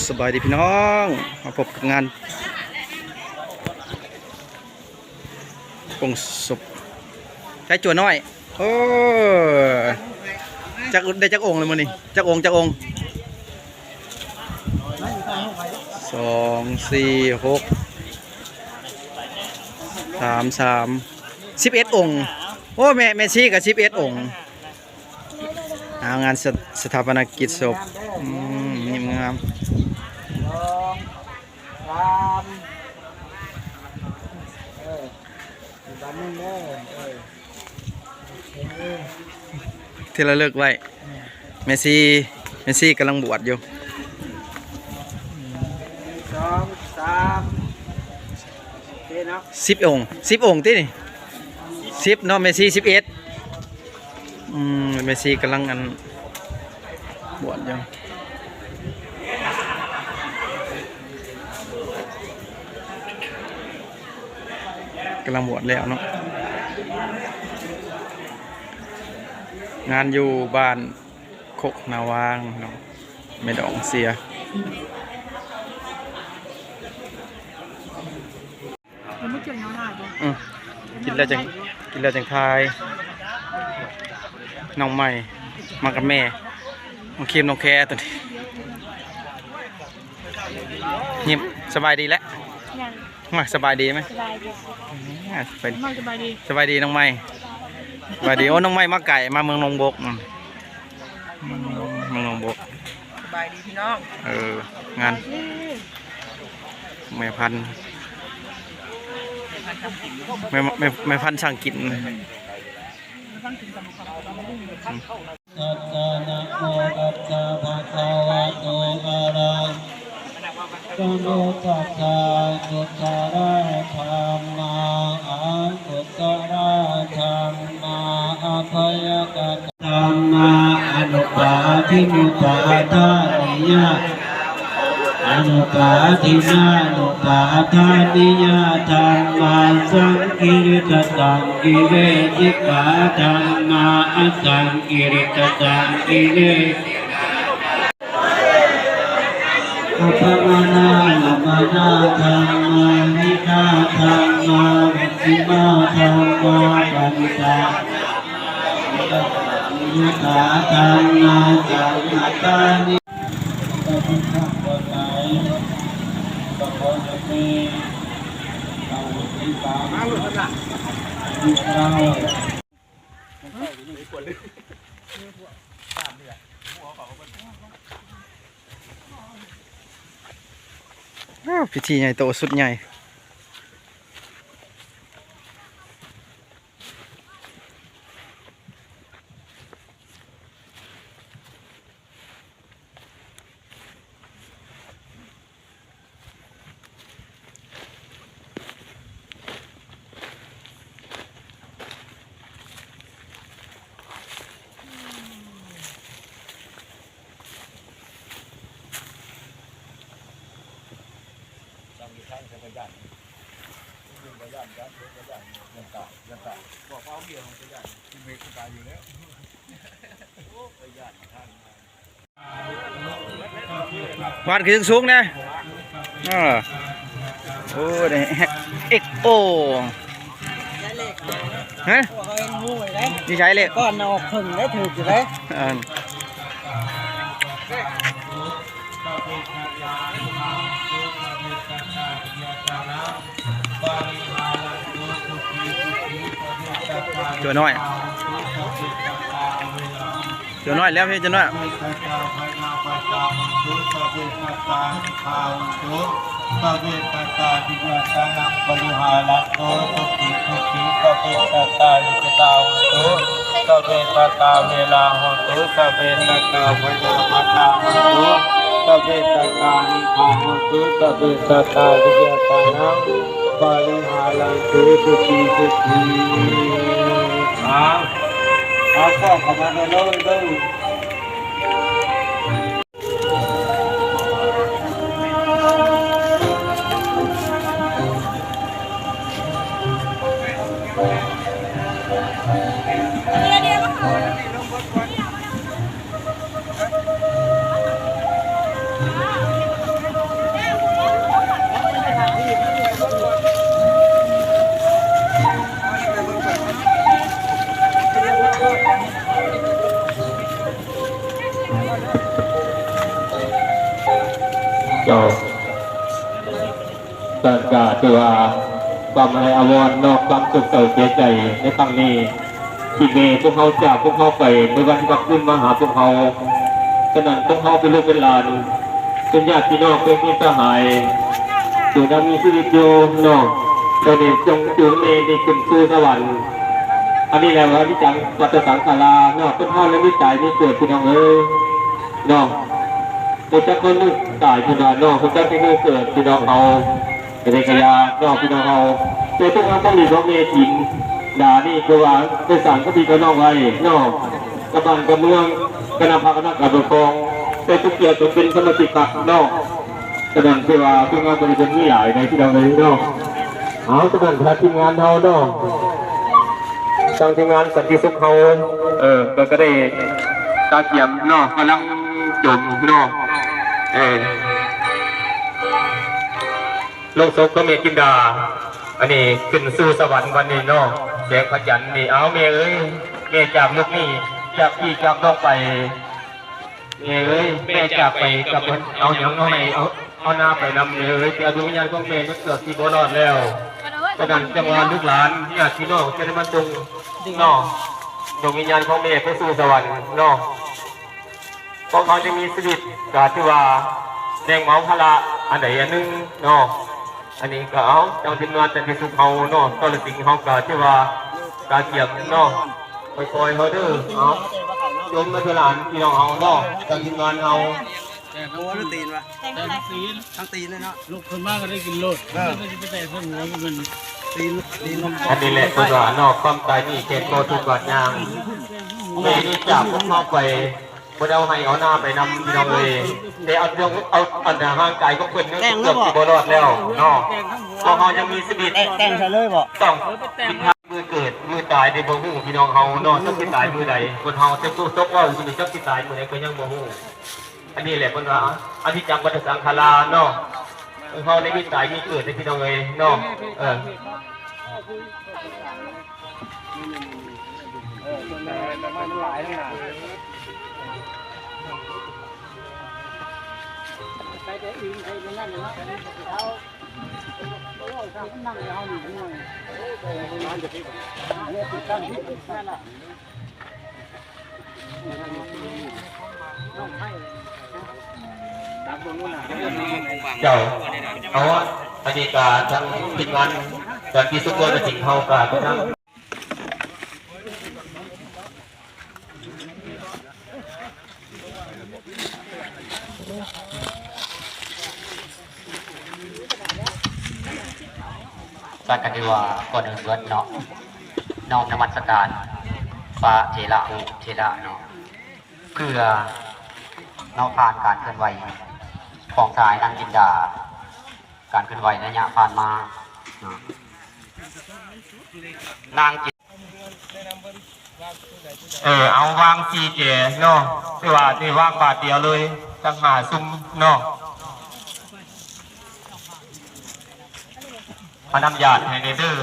สบายดีพี่น้องมาพบกับงานปงศพใช้จั่วน้อยโอ้จักได้จักองเลยมั้งนี่จักอง2 4 6 3 11องค์โอ้แม่ชี้กับ11องค์งานสถาปนกิจศพนี่งามที่เราเลิกไว้เมซี่กำลังบวชอยู่10 องค์ที่นี่10เนาะเมซี่11เมซี่กำลังบวชอยู่กำลังบวชแล้วเนาะงานอยู่บ้านโคกนาวางเนาะไม่ดองเสียไม่เกี่ยวน้ำหนักเลยกินแล้วจังทายน้องใหม่มากับแม่น้องเค็มน้องแคร์ตัวนี้ยิ้มสบายดีแล้วมาสบายดีไหมสบายดีสบายดีน้องใหม่สบายดีโอ้น้องใหม่มาไก่มาเมืองนงบกเมืองนงบกสบายดีพี่น้องงานแม่พันแม่พันช่างกินตัสสะนะโมตัสสะภะคะวะโตอะระหะโตสัมมาสัมพุทธัสสะธัมมาอะพุทธะธัมมาอภัยกะธัมมาอนุปาทิมุปาทานิยะอนุปาทินานุปาทานิยะธัมมาสังกิริตตังกิเลสิกาธัมมาอสังกิริตตังกิเลอุปมานาอุปนาธัมมานิกาธัมมาวิสิมาธัมมาปัญจนิกาธัมมาจังหตานิตัพพะวะไตตัพพะเตตัพพะตามาลุกละพิธีใหญ่โตสุดใหญ่วานขึ้นสูงนะโอ้ได้เอ็กโอฮะนี่ใช้เลยก้อนออกผึ่งได้ถืออยู่เลยจั่วน้อยแล้วพี่จั่วน้อยปะเวตตาดิยตานังปริหารัตโตสุขิปะเวตตาลิกตาหุตุปะเวตตาเวลาหุตุปะเวตตาวิญญาณตาหุตุปะเวตตานิพาหุตุปะเวตตาดิยตานังปริหารัตโตสุขิเอาพ่อเข้ามาเลย จ้าการกาตัวความอะไรอาวรณ์นอกความสุขเศร้าเสียใจในครั้งนี้ที่เมพวกเขาจากพวกเขาไปเมื่อวันกลับขึ้นมาหาพวกเขาขนาดพวกเขาเป็นลูกเป็นหลานเป็นญาติพี่น้องเป็นพี่สหายอยู่นั้นมีชีวิตอยู่เนาะตอนนี้จงจูงเมได้ขึ้นสู่สวรรค์อันนี้แหละว่าที่จังวัดสังฆาราเนาะเป็นพ่อและมิตรใจมีเกิดพี่น้องเอ้ยเนาะคนจะคนนึกตายพี่น้องเนาะคนจะไม่เกิดพี่น้องเอาเป็นขยะเนาะพี่น้องเอาแต่พวกเราต้องหลีกเมจริงด่านี่คือว่าเป็นสารก็ดีก็น้องไว้เนาะกระบังกระเมืองกระนำพาคณะการปกครองเป็นทุกเกียรติเป็นสมาชิกพรรคเนาะแสดงคือว่าพวกเราบริสุทธิ์มีหลายในที่เราเลยเนาะเอาแสดงพาทีมงานเราเนาะทางทีมงานสันติสุขเขาก็ได้ตาเกียมเนาะกำลังจมเนาะโลกศพก็เมกินดาอันนี้ขึ้นสู่สวรรค์วันนี้เนาะแสงพระจันทร์นี่เอาเมย์เอ้ยเมย์จากลูกนี่จากพี่จากน้องไปเมย์เอ้ยแม่จากไปกับเอาอย่างน้อยเอาหน้าไปนำเมย์เอ้ยแต่ดวงวิญญาณของเมย์มันเกิดที่บ่รอดแล้วฉะนั้นจังหวะลูกหลานญาติพี่น้องจะได้มาตรงเนาะดวงวิญญาณของเมย์ไปสู่สวรรค์เนาะเพราะเขาจะมีชีวิตกาที่ว่าแดงเมาพละอันไหนอันนึงเนาะอันนี้ก็เอาจังทีมงานแต่ที่สุดเขาเนาะตอนสิ่งเขากาที่ว่าการเกี่ยมเนาะคอยๆเขาเด้อเอาโยมมาเถลานพี่น้องเอาเนาะจังทีมงานเอาหัวหรือตีนวะทั้งตีนเลยเนาะลูกคนมากก็ได้กินโลดไม่ใช่ไปแต่เส้นหัวมันตีนลม อันนี้แหละตัวเนาะความตายนี่เกณฑ์โตทุกบาทยางเมนี่จากพวกเขาไปพอเอาให้เอาหน้าไปนำพี่น้องเลยแต่เอาอันห่างไกลก็เพิ่นเกือบที่บรอดแล้วเนาะพอเขายังมีชีวิตแต่งใช่เลยบ่ต้องพิทักษ์มือเกิดมือตายในบ่ฮู้พี่น้องเฮาเนาะจักสิตายมือใดคนเฮาจะสู้ซกว่าสิจักสิตายมือใดก็ยังบ่ฮู้อันนี้แหละเพิ่นว่าอธิจังวัฏสังขาราเนาะเฮาได้มีตายมีเกิดในพี่น้องเอ้ยเนาะเจ้าเอาอดีตทางทีมงานจากที่สุขจะจิงเฮากาก็ทั้งการกันดีว่าก่อนหนึ่งเดือนเนาะนอกนมัสการพระเถระเถระเนาะเพื่อนอกผ่านการเคลื่อนไหวของสายนางจินดาการเคลื่อนไหวระยะผ่านมาเนาะนางจินเอาวางซีเจเนาะที่ว่าที่วางบาทเดียวเลยตั้งหาซุ้มเนาะพนำญาติให้ในเด้อ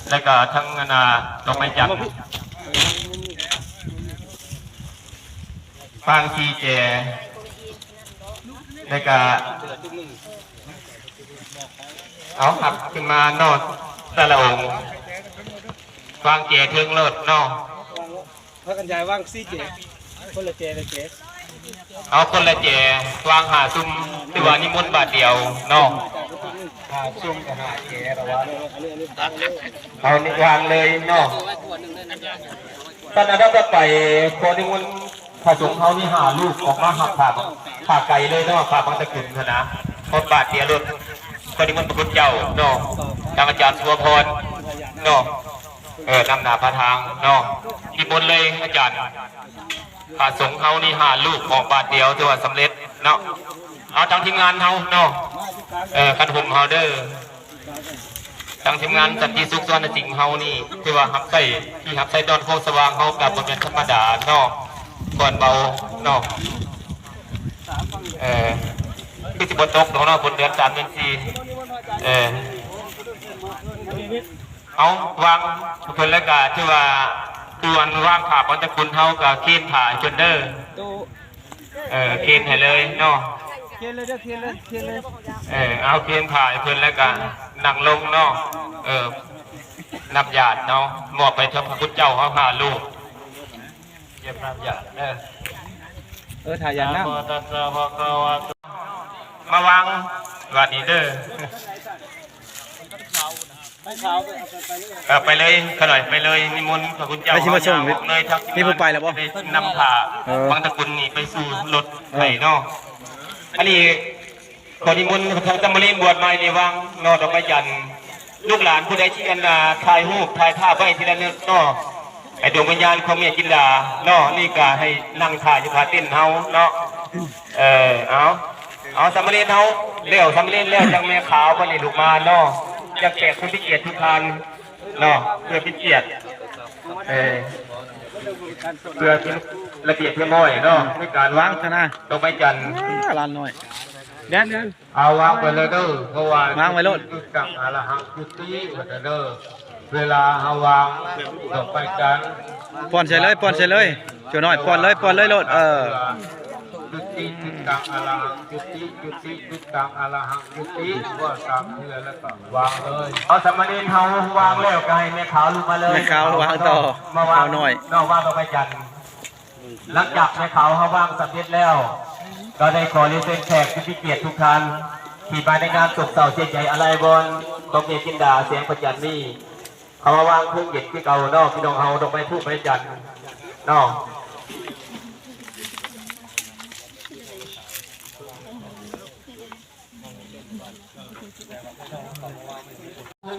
แล้วก็ทั้งลงไม้จันฟางซีเจแล้วก็เอาขับขึ้นมานอดแต่ละองค์ฟางเจเทิงเลิศนอพระกันยายว่างซี่เจคนละเจเลยเจเอาคนละเจวางหาซุ้มที่ว่านิมนต์บาทเดียวนอซุ่มกับหาเจแต่ว่าเอานี่วางเลยเนาะตอนนั้นเราก็ไปพอนิมนต์ผสมเขานี่หาลูกออกมาหักผ่าไก่เลยเนาะผ่าบางตะกุนนะคนบาทเดียวรถพอนิมนต์พระคุณเจ้าเนาะทางอาจารย์สุวพรเนาะนำหนาพระทางเนาะนิมนต์เลยอาจารย์ผสมเขานี่หาลูกออกบาทเดียวถือว่าสำเร็จเนาะเอาทางทีมงานเขาเนาะคันหุ่มเฮาเดอร์ทางทีมงานสันติสุขส่วนจริงเฮานี่คือว่าหับใส่ที่หับใส่ดอนโคสว่างเฮากับบนเป็นธรรมดาเนาะก่อนเบาเนาะคือสิบตกเนาะบนเดือน3 เดือน 4เอาวางเพิ่นแล้วก็ที่ว่าตัวว่างขาบมันจะคุณเฮากับเคนถ่ายจนเดอร์เคนให้เลยเนาะ ทียนเลยเด้อเทียนเลยเทียนเลย เอาเทียนถ่ายเพิ่นแล้วกันนั่งลงเนาะนับญาติเนาะมอบไปทางพระพุทธเจ้าเขา5ลูกเก็บนับญาติถ่ายยันน้ ตัสสะภะคะวะโตมาวางวัดนี้เด้อไปเลยขน่อยไปเลยนิมนต์พระพุทธเจ้าเลยทักนำผ่าบางตะกุลนี่ไปสู่รถไถเนาะอันนี้ขอนิมนต์ทางตำบลบวชใหม่ในวังนอดอกไม้จันทร์ลูกหลานผู้ใดที่กันถ่ายรูปถ่ายภาพไว้ทีละนิดเนาะไอดวงวิญญาณของเมียจินดาเนาะนี่ก็ให้นั่งถ่ายอยู่ขาเต้นเฮาเนาะเอาสามเณรเฮาเลี้ยวสามเณรเลี้ยวจังแม่ขาววันนี้ลูกมาเนาะจะแขกคุณพิเกียรติทุกท่านเนาะเพื่อพิเกียรติเพื่อระเบียบเพื่อม้อยเนาะในการวาง ำธนา ดอกไม้จันทร์ ร้านหน่อยแดน เอาวางไปเลยเด้อเพราะว่าว างไว้โลด กับอรหังจุติวัดเด้อเวลาเอาวางดอกไม้จันทร์ ป้อนใส่เลยจุน้อยป้อนเลยโลดจุติจุตังอรหังจุติจุตังอรหังจุติว่าตามเพื่อแล้วก็วางเลยเอาสมณีเฮาวางแล้วก็ให้แม่ขาวลงมาเลย แม่ขาววางต่อ มาวาง หน่อย นอกวางดอกไม้จันทร์หลังจากแม่ขาวเขาวางสำเร็จแล้วก็ได้ขอเรียนเชิญแขกผู้มีเกียรติทุกท่านที่มาในงานศพเสาเสียใจอะไรบนตรงเอจินดาเสียงประจันนี่เขามาวางเครื่องเย็นที่เก่านอกพี่น้องเฮาดอกไม้ทูบไม้จันทร์นอก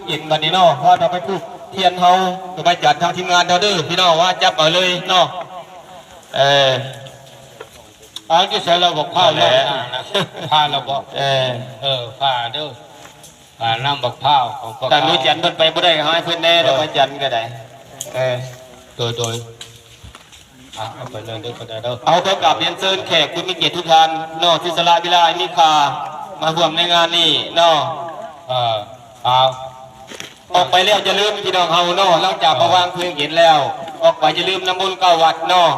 เย็นวันนี้เนาะเพราะเราไปพูดเทียนเฮาดอกไม้จันทร์ทางทีมงานเราดื้อพี่น้องว่าจับเอาเลยเนาะอันที่ใช้เราบอกผ้าแล้วผ้าเราบอกผ้าเด้อผ้าน้ำบอกผ้าของพวก แต่รู้จันทร์เพิ่นไปบ่ได้ให้เพิ่นแน่ดอกไม้จันทร์ก็ได้โดยเอาไปเลยเด้อก็ได้เด้อ เอาตัวกลับเรียนเชิญแขกผู้มีเกียรติทุกท่านเนาะที่สละเวลามีค่ามาร่วมในงานนี้เนาะเอา ออกไปแล้วจะลืมพี่น้องเฮาเนาะหลังจากประวางเพลิงเย็นแล้วออกไปจะลืมน้ำมนต์9วัดเนาะ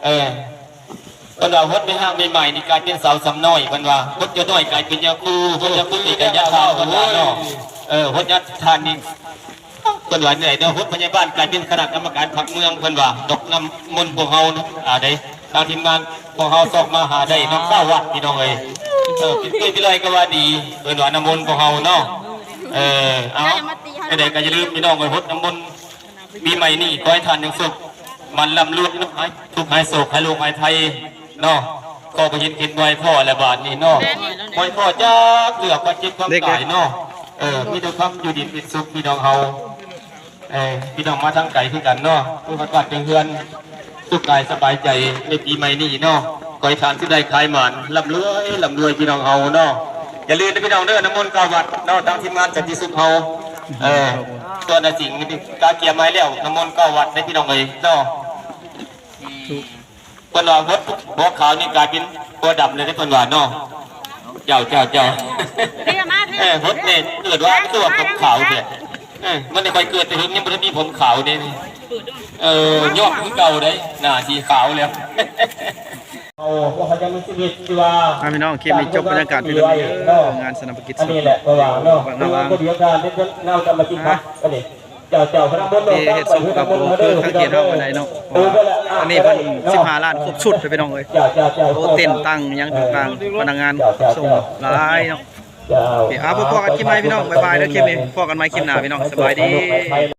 เพิ่นว่าฮดในห้างใหม่ๆนี่กลายเป็นเสาสำน้อยเพิ่นว่าฮดจะน้อยกลายเป็นยาคูฮดยาคูติกยาทานเพิ่นว่าเนาะฮดยาทานนี่เพิ่นว่าไหนเนาะฮดพยาบาลกลายเป็นคณะกรรมการพรรคเมืองเพิ่นว่าดอกน้ำมนต์พวกเฮาได้ทางทีมงานพวกเฮาสอบมาหาได้น้ำ9วัดพี่น้องเอ้ยเป็นเลยก็ว่าดีเพิ่นว่าน้ำมนต์พวกเฮาเนาะเอาไอ้ก็อย่าลืมพี่น้องไปฮดน้ำมนต์ปีใหม่นี่ขอให้ทานอย่างสุขมันลำลุกทุกหายโศกหายโรคหายไทยเนาะก็ไปยินกินไว้พ่อและบาทนี่เนาะไว้พ่อจ้าเหลือความเจ็บความตายเนาะมีแต่ความอยู่ดีเป็นสุขพี่น้องเฮาพี่น้องมาทั้งไก่ที่กันเนาะผู้ปฏิบัติเป็นเพื่อนสุขกายสบายใจในปีใหม่นี้เนาะขอให้ทานที่ได้คลายหมันลำรวยพี่น้องเฮาเนาะอย่าลืมนะพี่น้องเด้อน้ำมนต์9วัดเนาะทางทีมงานจัดที่สุขเฮาตัวน่ะสิ่งกาเกียร์ไม้แล้วน้ำมนต์9วัดได้พี่น้องเลยเนาะเพิ่นว่าหัวขาวนี่กลายเป็นตัวดำเลยได้เพิ่นว่าเนาะเจ้าฮดเนี่ยเกิดว่าตัวผมขาวเนี่ยมันไม่ค่อยเกิดแต่ถึงยังไม่ได้มีผมขาวเนี่ยยอดคือเก่าได้หน้าสีขาวแล้วพี่น้องคลิปนี้จบบรรยากาศพี่น้องงานสนามกิจอันนี้แหละประวัติเนาะก็เดี๋ยวการเล่นเน่าจะมากินนะก็นี่เจ้าพระมนต์เฮ็ดสุกับคือทั้งเกียรติเฮาวันใดเนาะอันนี้เพิ่น15ล้านครบชุดพี่น้องเอ้ยโตเต้นตั้งยังต่างๆพนักงานส่งหลายเนาะพอกันคลิปใหม่พี่น้องบ๊ายบายเด้อคลิปนี้พอกันใหม่คลิปหน้าพี่น้องสบายดี